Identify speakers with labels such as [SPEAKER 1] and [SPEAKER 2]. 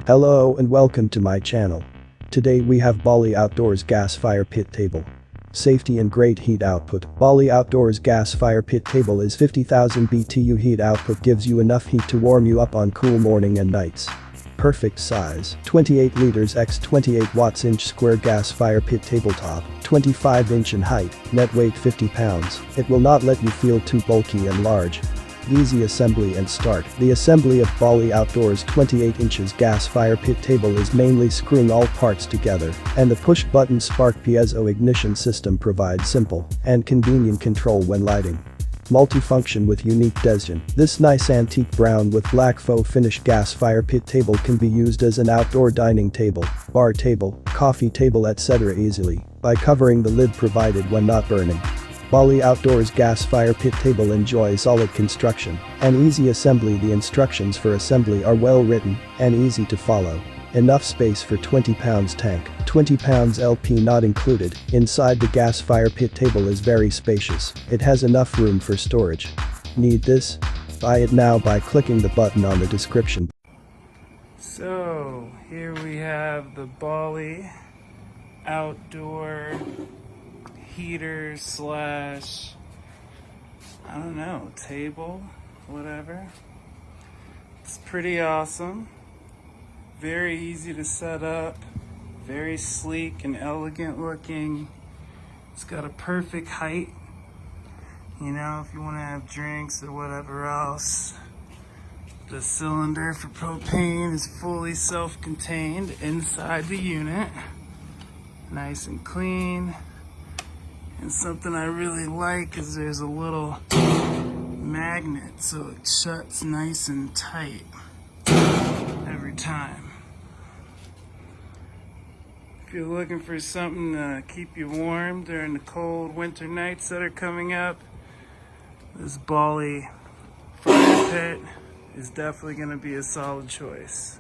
[SPEAKER 1] Hello and welcome to my channel. Today we have BALI Outdoors Gas Fire Pit Table. Safety and great heat output. BALI Outdoors Gas Fire Pit Table is 50,000 BTU heat output, gives you enough heat to warm you up on cool morning and nights. Perfect size, 28 liters x 28 watts inch square gas fire pit tabletop, 25 inch in height, net weight 50 pounds. It will not let you feel too bulky and large. Easy assembly and start. The assembly of BALI Outdoors 28 inches gas fire pit table is mainly screwing all parts together, and the push-button spark piezo ignition system provides simple and convenient control when lighting. Multifunction with unique design. This nice antique brown with black faux finish gas fire pit table can be used as an outdoor dining table, bar table, coffee table etc. easily by covering the lid provided when not burning. BALI Outdoors Gas Fire Pit Table enjoys solid construction and easy assembly. The instructions for assembly are well written and easy to follow. Enough space for 20 pounds tank, 20 pounds LP not included. Inside the gas fire pit table is very spacious. It has enough room for storage. Need this? Buy it now by clicking the button on the description.
[SPEAKER 2] So here we have the BALI outdoor heater slash, I don't know, table, whatever. It's pretty awesome. Very easy to set up, very sleek and elegant looking. It's got a perfect height, you know, if you want to have drinks or whatever else. The cylinder for propane is fully self-contained inside the unit. Nice and clean. And something I really like is there's a little magnet, so it shuts nice and tight every time. If you're looking for something to keep you warm during the cold winter nights that are coming up, this BALI fire pit is definitely going to be a solid choice.